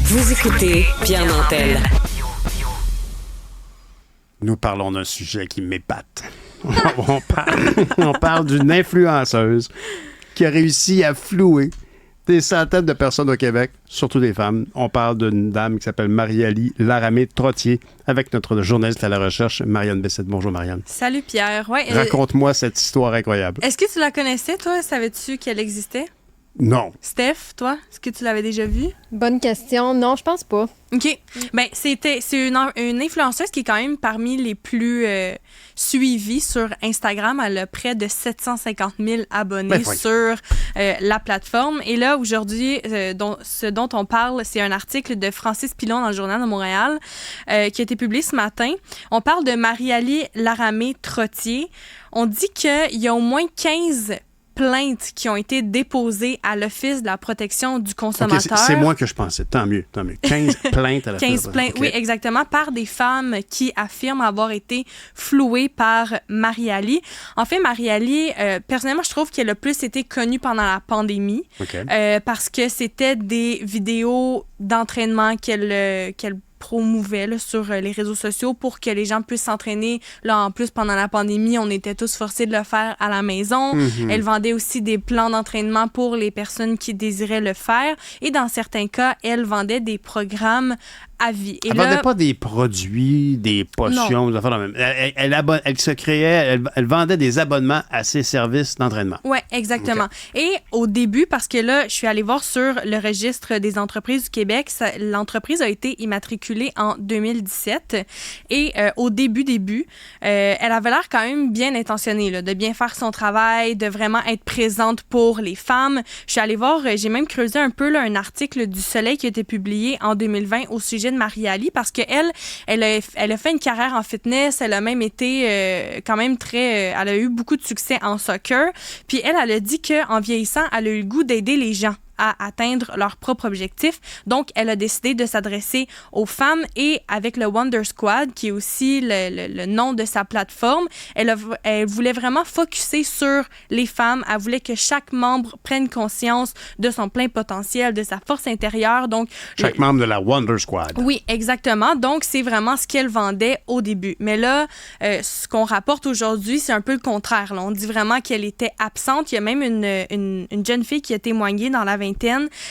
Vous écoutez Pierre Nantel. Nous parlons d'un sujet qui m'épate. On parle d'une influenceuse qui a réussi à flouer des centaines de personnes au Québec, surtout des femmes. On parle d'une dame qui s'appelle Marie-Ali Laramé-Trottier, avec notre journaliste à la recherche, Marianne Bessette. Bonjour, Marianne. Salut, Pierre. Ouais, Raconte-moi cette histoire incroyable. Est-ce que tu la connaissais, toi? Savais-tu qu'elle existait? Non. Steph, toi, est-ce que tu l'avais déjà vue? Bonne question. Non, je pense pas. OK. Ben, c'est une influenceuse qui est quand même parmi les plus suivies sur Instagram. Elle a près de 750 000 abonnés sur la plateforme. Et là, aujourd'hui, ce dont on parle, c'est un article de Francis Pilon dans le Journal de Montréal qui a été publié ce matin. On parle de Marie-Ali Laramé-Trottier. On dit qu'il y a au moins 15 plaintes qui ont été déposées à l'Office de la protection du consommateur. Okay, c'est moins que je pensais. Tant mieux. 15 plaintes à la 15 plaintes, okay. Oui, exactement, par des femmes qui affirment avoir été flouées par Marie-Ali. En fait, Marie-Ali, personnellement, je trouve qu'elle a plus été connue pendant la pandémie parce que c'était des vidéos d'entraînement qu'elle promouvait là, sur les réseaux sociaux pour que les gens puissent s'entraîner. Là, en plus, pendant la pandémie, on était tous forcés de le faire à la maison. Mm-hmm. Elle vendait aussi des plans d'entraînement pour les personnes qui désiraient le faire. Et dans certains cas, elle vendait des programmes à vie. Elle ne vendait pas des produits, des potions, des affaires de même. Elle se créait, elle vendait des abonnements à ses services d'entraînement. Oui, exactement. Okay. Et au début, parce que là, je suis allée voir sur le registre des entreprises du Québec, l'entreprise a été immatriculée en 2017. Et au début, elle avait l'air quand même bien intentionnée, là, de bien faire son travail, de vraiment être présente pour les femmes. Je suis allée voir, j'ai même creusé un peu là, un article du Soleil qui a été publié en 2020 au sujet de Marie-Ali parce qu'elle a fait une carrière en fitness, elle a même été quand même elle a eu beaucoup de succès en soccer. Puis elle a dit qu'en vieillissant, elle a eu le goût d'aider les gens à atteindre leur propre objectif. Donc, elle a décidé de s'adresser aux femmes et avec le Wonder Squad, qui est aussi le nom de sa plateforme, elle voulait vraiment focusser sur les femmes. Elle voulait que chaque membre prenne conscience de son plein potentiel, de sa force intérieure. Donc, chaque membre de la Wonder Squad. Oui, exactement. Donc, c'est vraiment ce qu'elle vendait au début. Mais là, ce qu'on rapporte aujourd'hui, c'est un peu le contraire. Là. On dit vraiment qu'elle était absente. Il y a même une jeune fille qui a témoigné dans la vingtaine.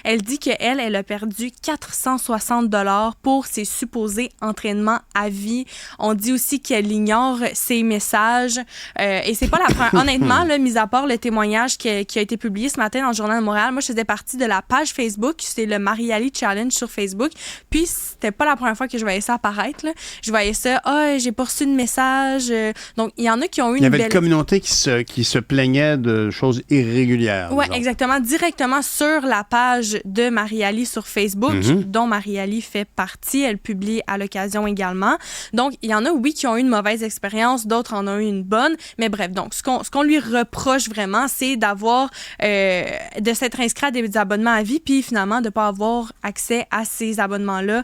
Elle dit qu'elle a perdu 460 $ pour ses supposés entraînements à vie. On dit aussi qu'elle ignore ses messages. Et c'est pas la première. Honnêtement, là, mis à part le témoignage qui a été publié ce matin dans le Journal de Montréal, moi, je faisais partie de la page Facebook. C'est le Marie-Ali Challenge sur Facebook. Puis, c'était pas la première fois que je voyais ça apparaître. Là. Je voyais ça, j'ai pas reçu de message. Donc, il y en a qui ont eu une belle... Il y avait une communauté qui se plaignait de choses irrégulières. Oui, exactement. Directement sur la page de Marie-Ali sur Facebook, dont Marie-Ali fait partie. Elle publie à l'occasion également. Donc, il y en a, oui, qui ont eu une mauvaise expérience, d'autres en ont eu une bonne. Mais bref, donc, ce qu'on lui reproche vraiment, c'est de s'être inscrit à des abonnements à vie, puis finalement, de ne pas avoir accès à ces abonnements-là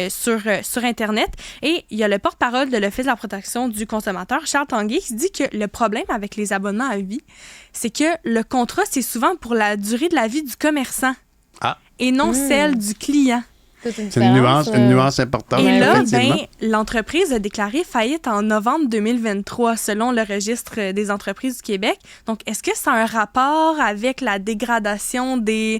sur Internet. Et il y a le porte-parole de l'Office de la protection du consommateur, Charles Tanguay, qui dit que le problème avec les abonnements à vie, c'est que le contrat, c'est souvent pour la durée de la vie du commerçant et non celle du client. C'est une nuance importante. Et là, l'entreprise a déclaré faillite en novembre 2023, selon le registre des entreprises du Québec. Donc, est-ce que ça a un rapport avec la dégradation du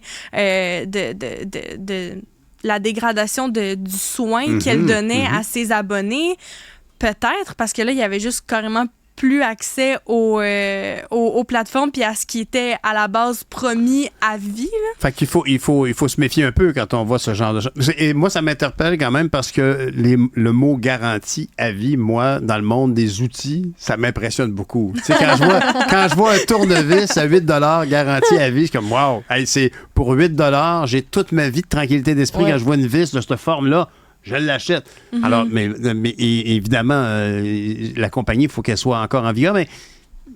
soin qu'elle donnait à ses abonnés? Peut-être, parce que là, il y avait juste carrément plus accès aux plateformes puis à ce qui était à la base promis à vie. Là. Fait qu'il faut se méfier un peu quand on voit ce genre de choses. Et moi, ça m'interpelle quand même parce que le mot garantie à vie, moi, dans le monde des outils, ça m'impressionne beaucoup. Tu sais, quand je vois un tournevis à 8 $ garantie à vie, je suis comme, wow, c'est pour 8 $, j'ai toute ma vie de tranquillité d'esprit quand je vois une vis de cette forme-là. Je l'achète. Mm-hmm. Alors, mais évidemment, la compagnie, il faut qu'elle soit encore en vigueur. Mais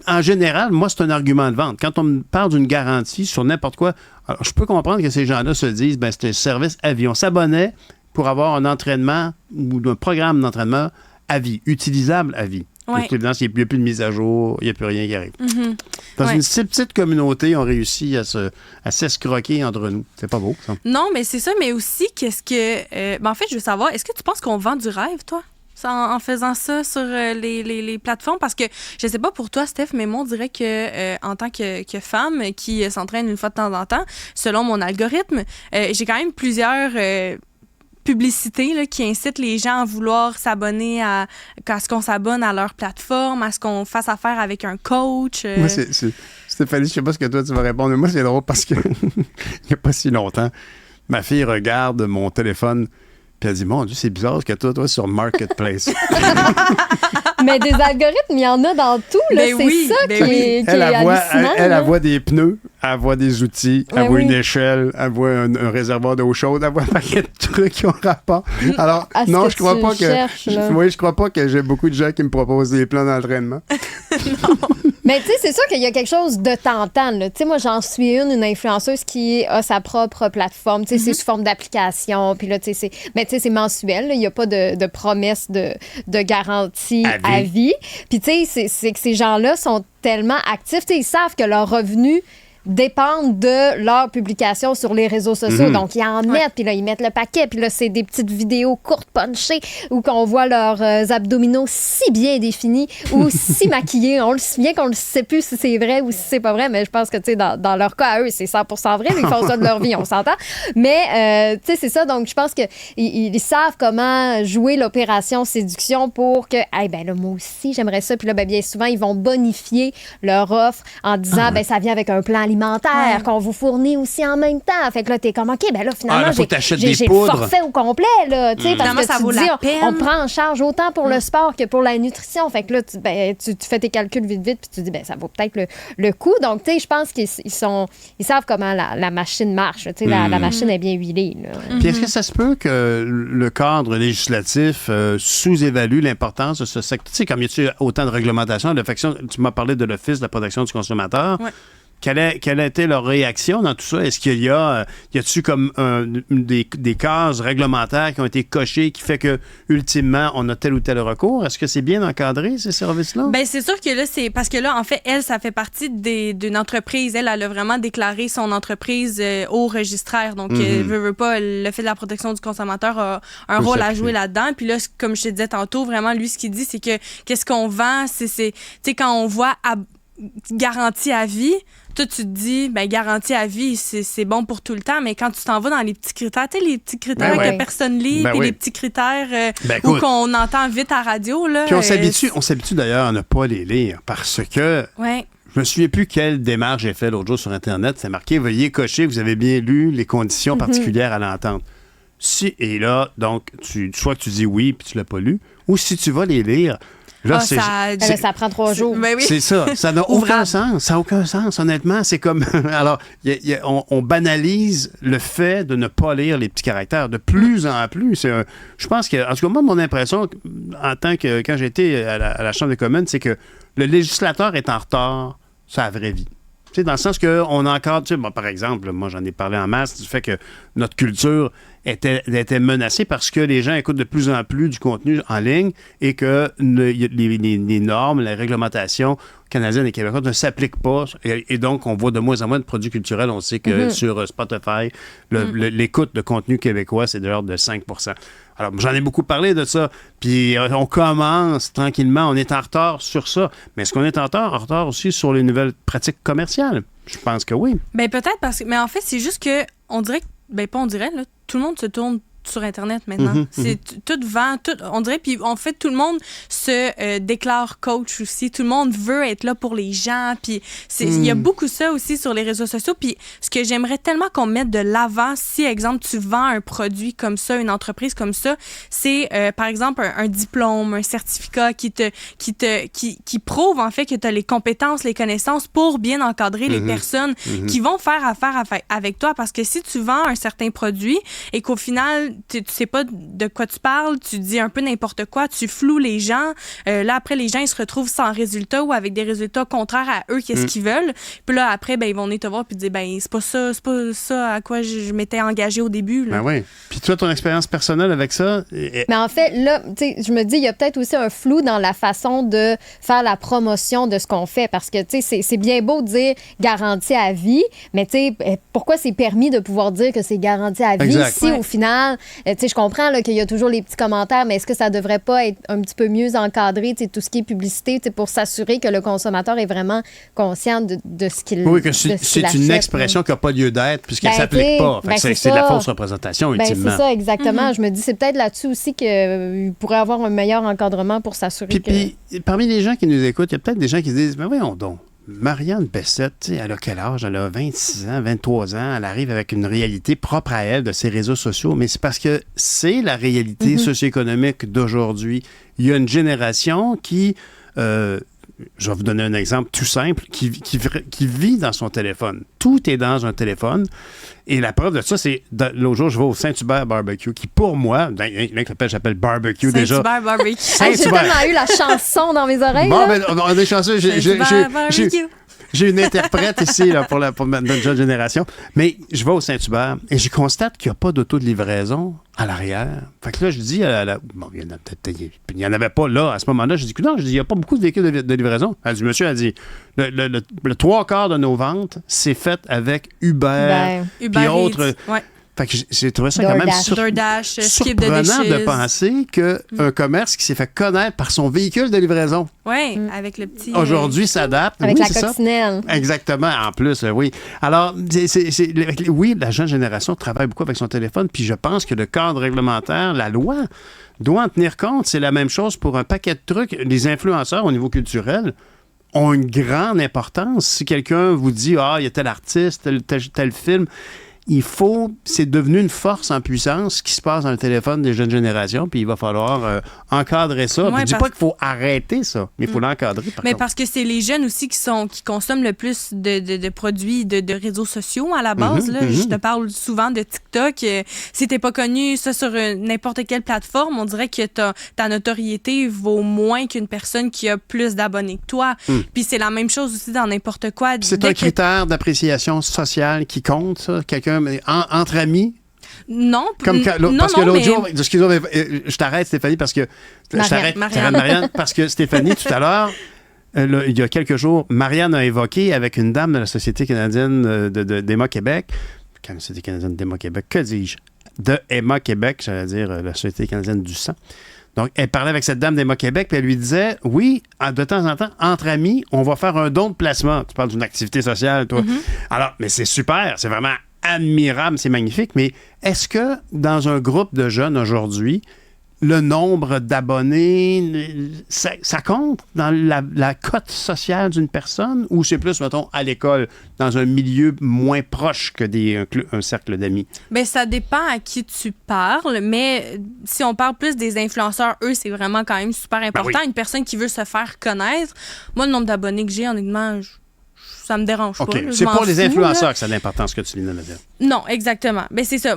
en général, moi, c'est un argument de vente. Quand on me parle d'une garantie sur n'importe quoi, alors, je peux comprendre que ces gens-là se disent, c'est un service à vie. On s'abonnait pour avoir un entraînement ou un programme d'entraînement à vie, utilisable à vie. Ouais. De toute évidence, il n'y a plus de mise à jour, il n'y a plus rien qui arrive. Dans Ouais. une si petite communauté, on réussit à s'escroquer entre nous. C'est pas beau, ça. Non, mais c'est ça, mais aussi, qu'est-ce que... en fait, je veux savoir, est-ce que tu penses qu'on vend du rêve, toi? En faisant ça sur les plateformes? Parce que, je sais pas pour toi, Steph, mais moi, on dirait que en tant que femme qui s'entraîne une fois de temps en temps, selon mon algorithme, j'ai quand même plusieurs publicités là, qui incitent les gens à vouloir s'abonner à ce qu'on s'abonne à leur plateforme, à ce qu'on fasse affaire avec un coach. Moi, Stéphanie, je sais pas ce que toi, tu vas répondre, mais moi, c'est drôle parce que il n'y a pas si longtemps, ma fille regarde mon téléphone puis elle dit, mon Dieu, c'est bizarre ce que toi, sur Marketplace. Mais des algorithmes, il y en a dans tout. Là. Ben C'est oui, ça ben qui oui. est Elle hallucinant. voit des pneus, elle voit des outils, elle Ben voit oui. une échelle, elle voit un réservoir d'eau chaude, elle voit un paquet de trucs qui ont rapport. Alors, À ce non, que je crois tu pas que... cherches, là. Oui, je crois pas que j'ai beaucoup de gens qui me proposent des plans d'entraînement. Mais tu sais, c'est sûr qu'il y a quelque chose de tentant. Tu sais, moi, j'en suis une influenceuse qui a sa propre plateforme. Tu sais, c'est sous forme d'application. Puis là, tu sais, c'est mensuel. là. Il n'y a pas de promesse de garantie À à vie. Puis tu sais, c'est que ces gens-là sont tellement actifs. Tu sais, ils savent que leurs revenus dépendent de leur publication sur les réseaux sociaux. Donc, ils en mettent, puis là, ils mettent le paquet, puis là, c'est des petites vidéos courtes, punchées, où qu'on voit leurs abdominaux si bien définis ou si maquillés. Bien qu'on ne sait plus si c'est vrai ou si c'est pas vrai, mais je pense que, tu sais, dans leur cas, à eux, c'est 100% vrai, mais ils font ça de leur vie, on s'entend. Mais, tu sais, c'est ça, donc je pense qu'ils savent comment jouer l'opération séduction pour que, hey, ben là, moi aussi, j'aimerais ça, puis là, ben, bien souvent, ils vont bonifier leur offre en disant, ben, ça vient avec un plan alimentaire qu'on vous fournit aussi en même temps. Fait que là, t'es comme, OK, ben là, finalement, là, faut que t'achètes des j'ai le poudres. forfait au complet, là, tu sais, parce Finalement, que ça tu vaut te la dis, peine. on prend en charge autant pour le sport que pour la nutrition. Fait que là, tu fais tes calculs vite, puis tu dis, ben ça vaut peut-être le coup. Donc, tu sais, je pense qu'ils savent comment la machine marche. Tu sais, la machine est bien huilée, là. Puis est-ce que ça se peut que le cadre législatif sous-évalue l'importance de ce secteur? Tu sais, comme il y a autant de réglementations, tu m'as parlé de l'Office de la protection du consommateur. Ouais. Quelle a été leur réaction dans tout ça? Est-ce qu'il y a-tu comme des cases réglementaires qui ont été cochées qui fait que ultimement on a tel ou tel recours? Est-ce que c'est bien encadré, ces services-là? Ben c'est sûr que là, c'est parce que là, en fait, elle, ça fait partie d'une entreprise. Elle a vraiment déclaré son entreprise au registraire. Donc, veut pas, le fait de la protection du consommateur a un rôle à jouer là-dedans. Puis là, comme je te disais tantôt, vraiment, lui, ce qu'il dit, c'est que qu'est-ce qu'on vend, tu sais, quand on voit garantie à vie, toi, tu te dis, ben garantie à vie, c'est bon pour tout le temps, mais quand tu t'en vas dans les petits critères, tu sais, les petits critères Ben ouais. que personne lit, Ben puis oui. les petits critères Ben ou écoute. qu'on entend vite à radio, là. Puis on s'habitue d'ailleurs à ne pas les lire parce que Ouais. je me souviens plus quelle démarche j'ai fait l'autre jour sur Internet. C'est marqué, veuillez cocher que vous avez bien lu les conditions particulières à l'entente. Et là, donc, soit que tu dis oui puis tu l'as pas lu, ou si tu vas les lire, là, Ça prend 3 jours. Ben oui. c'est ça. Ça n'a aucun Ouvrable. sens. Ça n'a aucun sens, honnêtement. C'est comme... Alors, on banalise le fait de ne pas lire les petits caractères de plus en plus. Je pense que... En tout cas, moi, mon impression, quand j'étais à la Chambre des communes, c'est que le législateur est en retard sur la vraie vie. Tu sais, dans le sens qu'on encadre... Tu sais, par exemple, moi, j'en ai parlé en masse du fait que notre culture était menacée parce que les gens écoutent de plus en plus du contenu en ligne et que les normes, les réglementations canadiennes et québécoises ne s'appliquent pas. Et donc, on voit de moins en moins de produits culturels. On sait que sur Spotify, l'écoute de contenu québécois, c'est de l'ordre de 5 %. Alors, j'en ai beaucoup parlé de ça. Puis, on commence tranquillement. On est en retard sur ça. Mais est-ce qu'on est en retard aussi sur les nouvelles pratiques commerciales? Je pense que oui. Ben peut-être parce que... Mais en fait, c'est juste que on dirait... Ben pas on dirait, là. Tout le monde se tourne sur Internet maintenant. Tout vend, on dirait, puis en fait, tout le monde se déclare coach aussi. Tout le monde veut être là pour les gens, puis il y a beaucoup ça aussi sur les réseaux sociaux. Puis ce que j'aimerais tellement qu'on mette de l'avant, si, exemple, tu vends un produit comme ça, une entreprise comme ça, c'est, par exemple, un diplôme, un certificat qui prouve, en fait, que tu as les compétences, les connaissances pour bien encadrer les personnes qui vont faire affaire avec toi. Parce que si tu vends un certain produit et qu'au final, tu sais pas de quoi tu parles, tu dis un peu n'importe quoi, tu floues les gens. Là, après, les gens, ils se retrouvent sans résultat ou avec des résultats contraires à eux, qu'est-ce qu'ils veulent. Puis là, après, ils vont venir te voir puis te dire, c'est pas ça à quoi je m'étais engagée au début. Là. Ben oui. Puis toi, ton expérience personnelle avec ça... Mais en fait, là, tu sais, je me dis, il y a peut-être aussi un flou dans la façon de faire la promotion de ce qu'on fait. Parce que, tu sais, c'est bien beau de dire garantie à vie, mais tu sais, pourquoi c'est permis de pouvoir dire que c'est garantie à vie exact. si, au final, tu sais, je comprends là, qu'il y a toujours les petits commentaires, mais est-ce que ça devrait pas être un petit peu mieux encadré, tu sais, tout ce qui est publicité, tu sais, pour s'assurer que le consommateur est vraiment conscient de ce qu'il Oui, que c'est une expression qui n'a pas lieu d'être puisqu'elle ne s'applique pas. Fait que c'est de la fausse représentation, ultimement. C'est ça, exactement. Je me dis, c'est peut-être là-dessus aussi qu'il pourrait avoir un meilleur encadrement pour s'assurer que... Puis, parmi les gens qui nous écoutent, il y a peut-être des gens qui se disent, mais voyons donc, Marianne Bessette, elle a quel âge? Elle a 26 ans, 23 ans. Elle arrive avec une réalité propre à elle de ses réseaux sociaux. Mais c'est parce que c'est la réalité socio-économique d'aujourd'hui. Il y a une génération qui... je vais vous donner un exemple tout simple, qui vit dans son téléphone. Tout est dans un téléphone. Et la preuve de ça, c'est l'autre jour, je vais au Saint-Hubert Barbecue, qui pour moi, le mec j'appelle Barbecue déjà. Saint-Hubert Barbecue. J'ai tellement eu la chanson dans mes oreilles. Bon, là. ben, on est chanceux. J'ai une interprète ici là, pour notre jeune génération. Mais je vais au Saint-Hubert et je constate qu'il n'y a pas d'auto de livraison à l'arrière. Fait que là, je dis, bon, il n'y en avait pas là à ce moment-là. Je dis, non, il n'y a pas beaucoup de véhicules de livraison. Elle dit, monsieur a dit, le 3/4 de nos ventes, c'est fait avec Uber et autres. Ouais. Fait que j'ai trouvé ça quand même DoorDash, Skip the surprenant Dishes. de penser qu'un commerce qui s'est fait connaître par son véhicule de livraison, oui, avec le petit... aujourd'hui s'adapte. Avec oui, la c'est ça. coccinelle. Exactement, en plus, oui. Alors, oui, la jeune génération travaille beaucoup avec son téléphone, puis je pense que le cadre réglementaire, la loi, doit en tenir compte. C'est la même chose pour un paquet de trucs. Les influenceurs au niveau culturel ont une grande importance. Si quelqu'un vous dit, il y a tel artiste, tel film... c'est devenu une force en puissance qui se passe dans le téléphone des jeunes générations, puis il va falloir encadrer ça. Je ne dis pas qu'il faut arrêter ça, mais il faut l'encadrer par contre. Parce que c'est les jeunes aussi qui consomment le plus de produits de réseaux sociaux à la base. Là. Je te parle souvent de TikTok. Si t'es pas connu ça sur n'importe quelle plateforme, on dirait que ta notoriété vaut moins qu'une personne qui a plus d'abonnés que toi. Puis c'est la même chose aussi dans n'importe quoi. C'est un critère d'appréciation sociale qui compte, ça? Quelqu'un entre amis? Non. Parce que l'autre jour, excuse-moi, je t'arrête, Stéphanie, parce que... Marianne, parce que Stéphanie, tout à l'heure, il y a quelques jours, Marianne a évoqué avec une dame de la Société canadienne d'Emma Québec, la Société canadienne d'Emma Québec, que dis-je? De Emma Québec, j'allais dire la Société canadienne du sang. Donc, elle parlait avec cette dame d'Emma Québec, puis elle lui disait, oui, de temps en temps, entre amis, on va faire un don de placement. Tu parles d'une activité sociale, toi. Alors, mais c'est super, c'est vraiment admirable, c'est magnifique, mais est-ce que dans un groupe de jeunes aujourd'hui, le nombre d'abonnés, ça compte dans la cote sociale d'une personne ou c'est plus, mettons, à l'école, dans un milieu moins proche que un cercle d'amis? Bien, ça dépend à qui tu parles, mais si on parle plus des influenceurs, eux, c'est vraiment quand même super important. Ben oui. Une personne qui veut se faire connaître, moi, le nombre d'abonnés que j'ai, honnêtement, ça me dérange pas. C'est pas les influenceurs que ça a l'importance que tu viens de me dire. Non, exactement. Ben, c'est ça.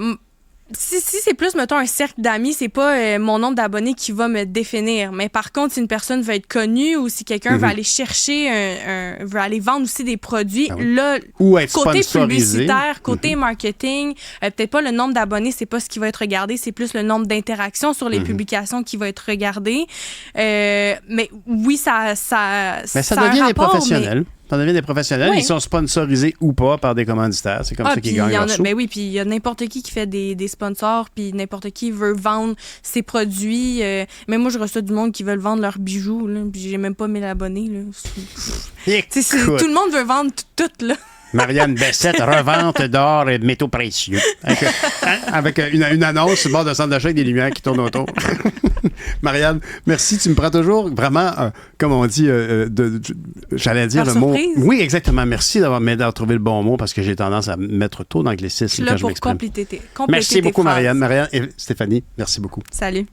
Si c'est plus, mettons, un cercle d'amis, c'est pas mon nombre d'abonnés qui va me définir. Mais par contre, si une personne veut être connue ou si quelqu'un veut aller chercher, veut aller vendre aussi des produits, là, ou être côté sponsorisé. publicitaire, côté marketing, peut-être pas le nombre d'abonnés, c'est pas ce qui va être regardé, c'est plus le nombre d'interactions sur les publications qui va être regardé. Mais oui, ça devient des professionnels. Ça devient des professionnels. Oui. Ils sont sponsorisés ou pas par des commanditaires. C'est comme ça qu'ils gagnent leur sous. Ben oui, puis il y a n'importe qui fait des sponsors, puis n'importe qui veut vendre ses produits. Mais moi, je reçois du monde qui veulent vendre leurs bijoux, là, puis j'ai même pas 1000 abonnés. Là. Tout le monde veut vendre tout, là. Marianne Bessette, revente d'or et de métaux précieux. Avec une annonce sur le bord de centre d'achat avec des lumières qui tournent autour. Marianne, merci. Tu me prends toujours vraiment, comme on dit, j'allais dire par le mot. Surprise. Oui, exactement. Merci d'avoir m'aidé à trouver le bon mot parce que j'ai tendance à mettre trop d'anglicisme quand je m'exprime. Compléter merci beaucoup, tes phrases. Marianne et Stéphanie. Merci beaucoup. Salut.